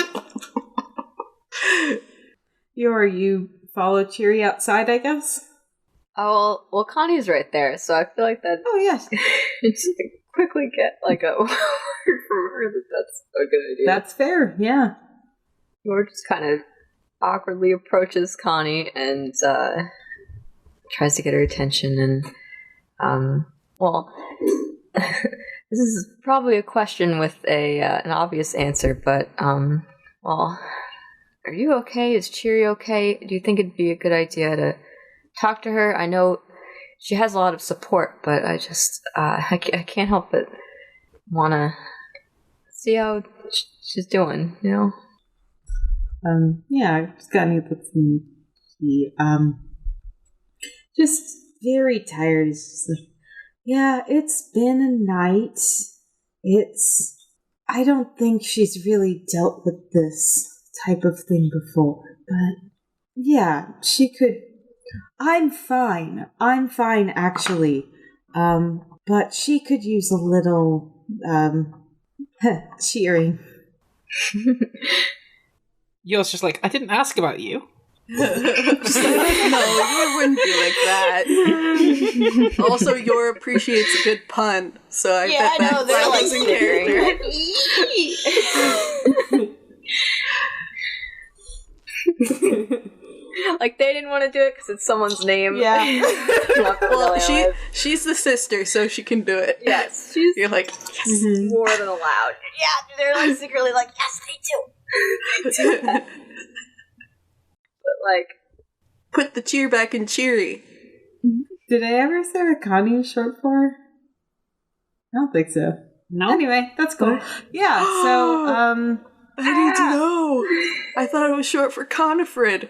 You follow Cheery outside, I guess? Oh, well, Connie's right there, so I feel like that. Oh, yes. Just quickly get like a word from her that's a good idea. That's fair, yeah. Yor just kind of awkwardly approaches Connie and tries to get her attention, and this is probably a question with an obvious answer, but are you okay? Is Cheery okay? Do you think it'd be a good idea to talk to her? I know she has a lot of support, but I just I can't help but want to see how she's doing, Yeah, I just got to put some tea. Just very tired. It's just like, yeah, it's been a night. I don't think she's really dealt with this type of thing before, but yeah, she could. I'm fine, actually. But she could use a little, cheering. Yours just like, I didn't ask about you. Just like, no, Yor wouldn't be like that. Also, Yor appreciates a good pun, so I bet that was in character. Like, they didn't want to do it because it's someone's name. Yeah. Well, she's the sister, so she can do it. Yes, You're like, yes. Mm-hmm. more than allowed. Yeah, they're like secretly like, yes, they do. But like, Put the cheer back in Cheery. Did I ever say what Connie is short for? I don't think so. No. Anyway, that's cool. Yeah, so, I need to know. I thought it was short for Conifrid.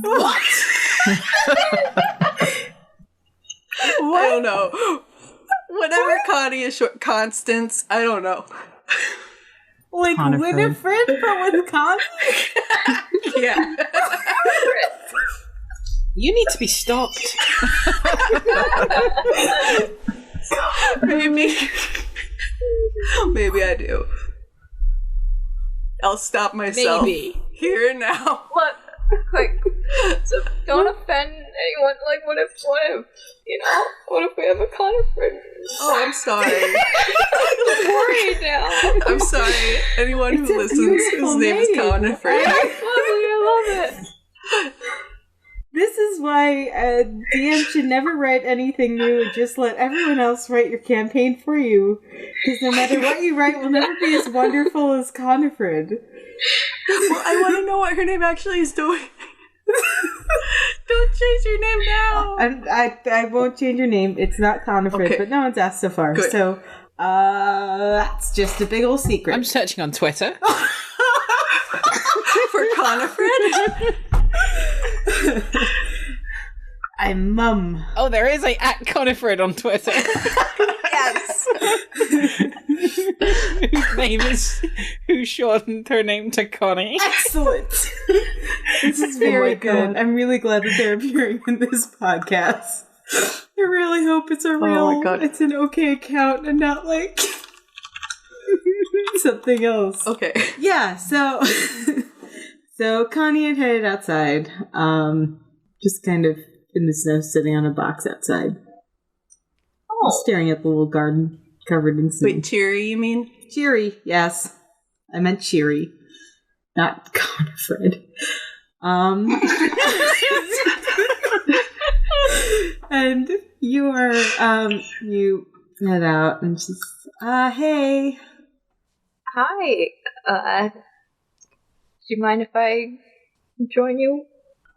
What? I don't know. Whatever Connie is short, Constance, I don't know. like Conifred. Winifred, but with Connie? Yeah. You need to be stopped. Maybe I do. If stop myself. Maybe. Here and now. what? Quick. So don't offend anyone. Like, what if, what if we have a Conifrid? Oh, I'm sorry. I'm worried now. I'm sorry. Anyone who listens, beautiful his name is name. Conifrid. I love it. This is why DM should never write anything new and just let everyone else write your campaign for you. Because no matter what you write will never be as wonderful as Conifrid. Well, I want to know what her name actually is doing. Don't change your name now. I won't change your name. It's not Conifrid, Okay. but no one's asked so far. Good. So, that's just a big old secret. I'm searching on Twitter. For Conifrid? I'm Mum. Oh, there is a @Conifrid on Twitter. Yes. who shortened her name to Connie. Excellent. This is very good. God. I'm really glad that they're appearing in this podcast. I really hope it's a real, my God. it's an okay account and not like something else. Okay. Yeah, so so Connie had headed outside, just kind of in the snow, sitting on a box outside, staring at the little garden covered in snow. Wait, Cheery, you mean? Cheery, yes, I meant Cheery, not Conifred. And you head out, and she's Hey. Hi. Do you mind if I join you?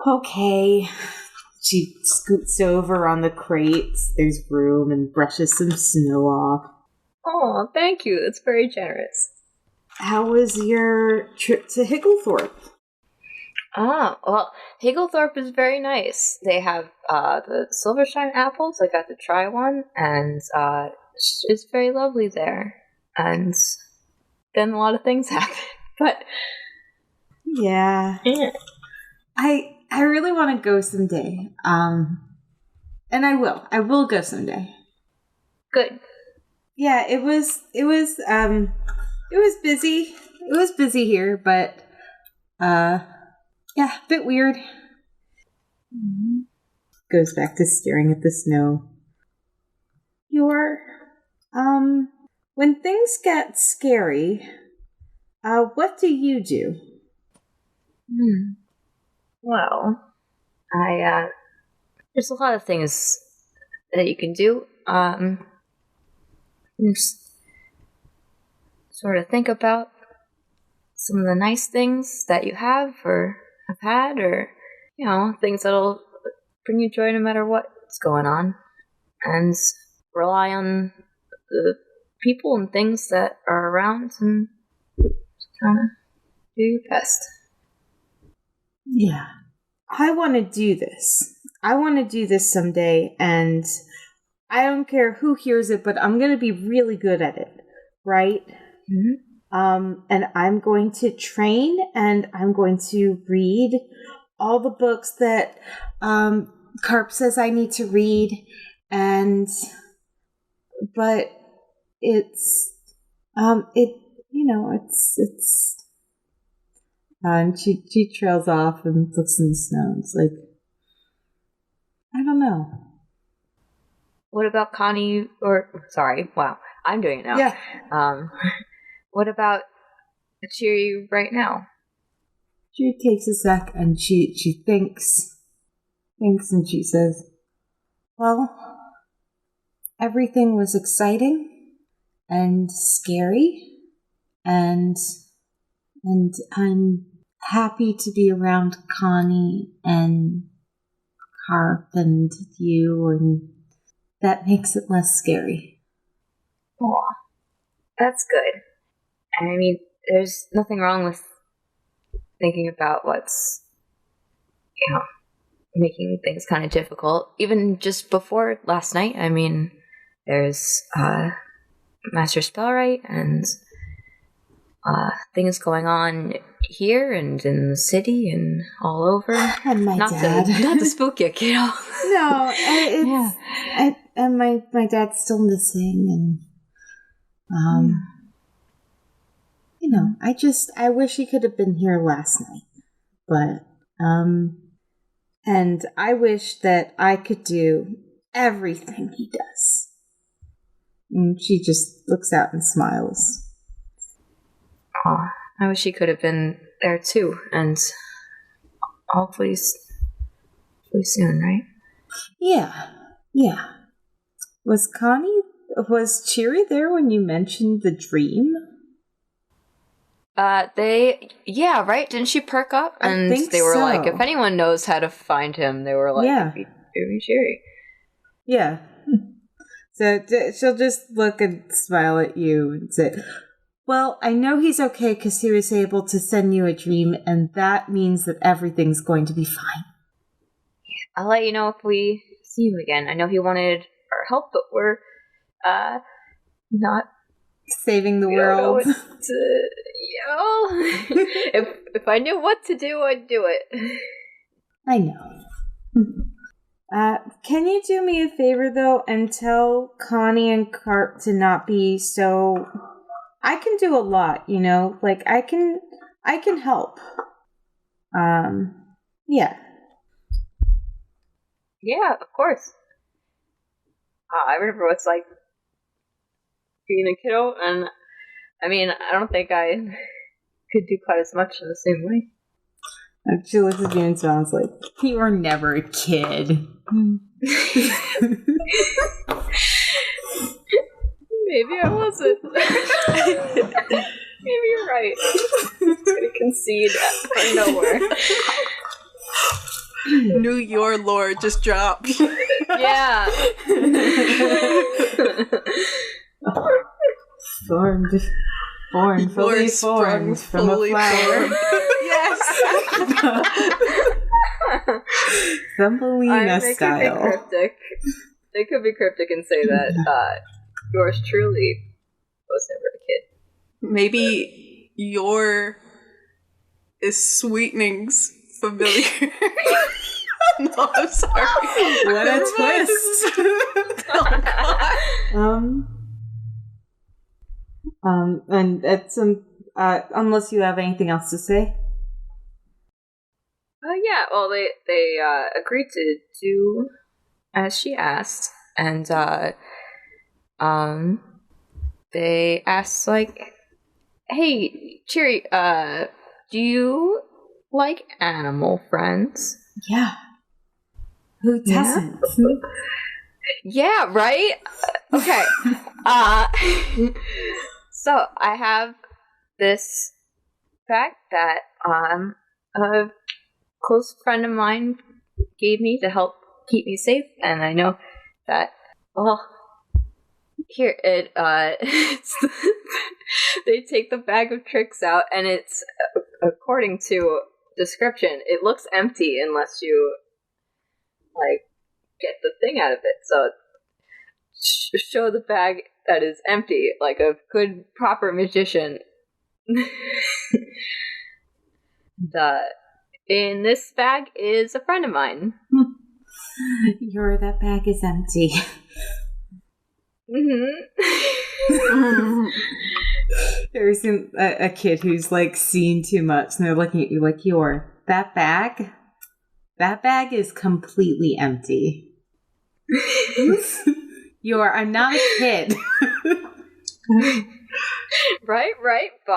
Okay. She scoots over on the crates. There's room and brushes some snow off. Oh, thank you. That's very generous. How was your trip to Higglethorpe? Well, Higglethorpe is very nice. They have the Silvershine apples. I got to try one, and it's very lovely there. And then a lot of things happen. But Yeah. I really want to go someday. And I will. I will go someday. Good. Yeah, it was busy. It was busy here, but yeah, a bit weird. Goes back to staring at the snow. When things get scary, what do you do? Well, there's a lot of things that you can do. Just sort of think about some of the nice things that you have or have had, or, things that'll bring you joy no matter what's going on. And rely on the people and things that are around and kind of do your best. Yeah. I want to do this. I want to do this someday, and I don't care who hears it, but I'm going to be really good at it, right? Mm-hmm. And I'm going to train, and I'm going to read all the books that Carp says I need to read, but it's and she trails off and looks in the snow. It's like, I don't know. What about Connie? Wow, I'm doing it now. Yeah. What about Cheery right now? She takes a sec and she thinks and she says, well, everything was exciting and scary, and I'm happy to be around Connie and Carp and you, and that makes it less scary. Aw, that's good. I mean, there's nothing wrong with thinking about what's, making things kind of difficult. Even just before last night, I mean, there's Master Spellwright and things going on here and in the city and all over. And my dad. Not to spook you, kiddo. No, and my dad's still missing, and I wish he could have been here last night, but and I wish that I could do everything he does. And she just looks out and smiles. Aw, I wish he could have been there too, and hopefully soon, right? Yeah. Was Cheery there when you mentioned the dream? Right? Didn't she perk up? And I think they were so. like, if anyone knows how to find him, they were like, Yeah. it'd be Cheery. Yeah. So she'll just look and smile at you and say, well, I know he's okay because he was able to send you a dream, and that means that everything's going to be fine. I'll let you know if we see him again. I know he wanted our help, but we're not saving the world. If I knew what to do, I'd do it. I know. Can you do me a favor though and tell Connie and Carp to not be so... I can do a lot, like I can help. Yeah. Yeah, of course. I remember what it's like being a kiddo, and I mean, I don't think I could do quite as much in the same way. And she looks at you and sounds like, you were never a kid. Maybe I wasn't. Maybe you're right. I'm gonna concede out of nowhere. Knew your lore just dropped. Yeah. Formed, fully formed from a flower. Yes. Thumbelina style. It could be cryptic and say that yours truly was never a kid. Maybe your is sweetening's familiar. No, I'm sorry. What a twist. And it's unless you have anything else to say. Yeah, well, they agreed to do as she asked, and they asked like, "Hey, Cheery, do you like animal friends?" Yeah. Who doesn't? Yeah, right? Okay. So I have this bag that a close friend of mine gave me to help keep me safe, and I know that, well, here, they take the bag of tricks out, and it's, according to description, it looks empty unless you, like, get the thing out of it. So show the bag that is empty, like a good, proper magician. In this bag is a friend of mine. That bag is empty. Mm-hmm. There's a kid who's like seen too much, and they're looking at you like, that bag is completely empty. I'm not a kid. Right, but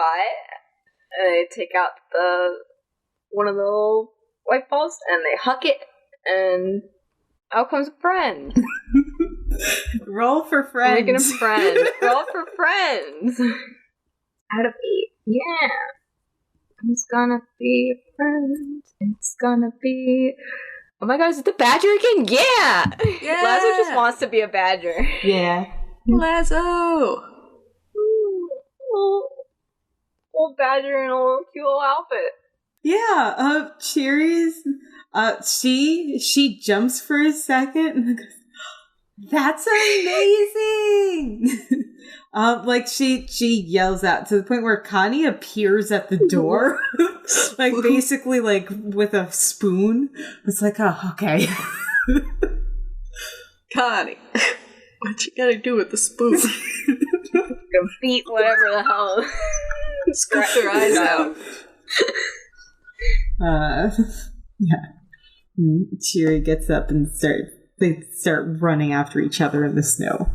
they take out one of the little white balls and they huck it, and out comes a friend. Roll for friends. Making a friend. Roll for friends. Out of 8. Yeah. It's gonna be a friend. It's gonna be... Oh my god, is it the badger again? Yeah! Yeah! Lazo just wants to be a badger. Yeah. Lazo! Old badger in a little cute little outfit. Yeah, Cherries, she jumps for a second and goes, "That's amazing!" Like she yells out to the point where Connie appears at the door, like basically like with a spoon. It's like, oh, okay. Connie, what you gotta do with the spoon? Go beat whatever the hell. Scoop their eyes out. Yeah. Cheery gets up and they start running after each other in the snow.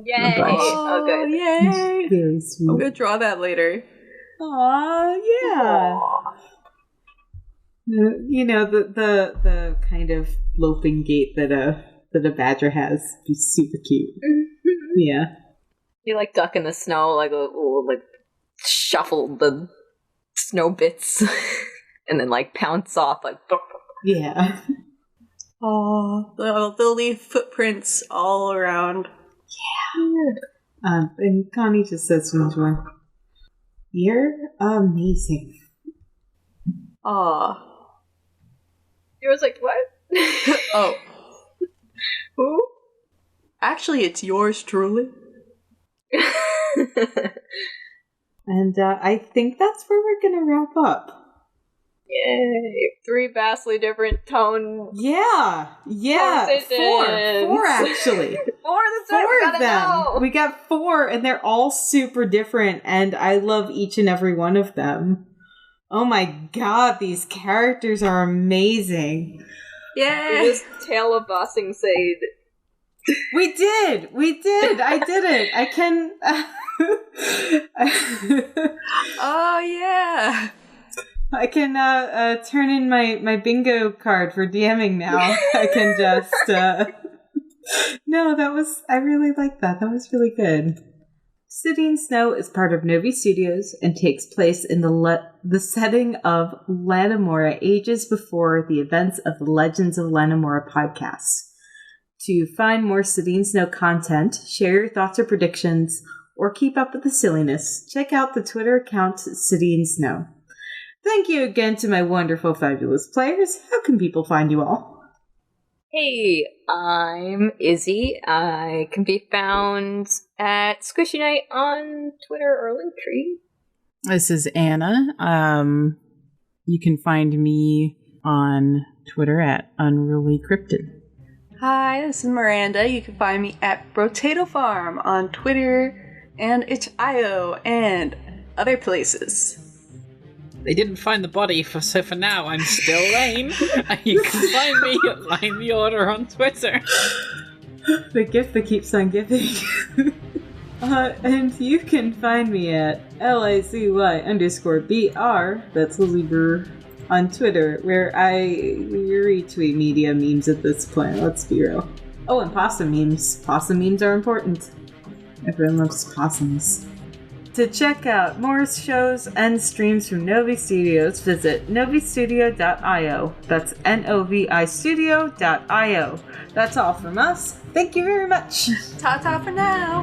Yay! Oh, good. Yay! Very sweet. I'm gonna draw that later. Aw, yeah. The kind of loping gait that a badger has is super cute. Yeah. You like duck in the snow, like shuffle the snow bits, and then like pounce off, like. Yeah. Oh, they'll leave footprints all around. Yeah. And Connie just says to him, "You're amazing." Aw. He was like, what? Oh. Who? Actually, it's yours truly. And I think that's where we're gonna wrap up. Yay! 3 vastly different tone. Yeah. Four actually. 4 of them. We got 4, and they're all super different, and I love each and every one of them. Oh my god, these characters are amazing. Yeah. We just Tale of Bossing Sade. We did. I did it. I can. Oh yeah. I can turn in my bingo card for DMing now. I can just No, I really like that. That was really good. City in Snow is part of Novi Studios and takes place in the setting of Lanamora ages before the events of the Legends of Lanamora podcast. To find more City in Snow content, share your thoughts or predictions, or keep up with the silliness, check out the Twitter account City in Snow. Thank you again to my wonderful, fabulous players. How can people find you all? Hey, I'm Izzy. I can be found at Squishy Night on Twitter or Linktree. This is Anna. You can find me on Twitter at Unruly Cryptid. Hi, this is Miranda. You can find me at Brotato Farm on Twitter and itch.io and other places. They didn't find the body, so for now I'm still lame. You can find me at Line the Order on Twitter. The gift that keeps on giving. And you can find me at LICY_BR, that's Lizzie Brewer, on Twitter, where we retweet media memes at this point, let's be real. Oh, and possum memes. Possum memes are important. Everyone loves possums. To check out more shows and streams from Novi Studios, visit novistudio.io. That's NOVIstudio.io. That's all from us. Thank you very much. Ta-ta for now!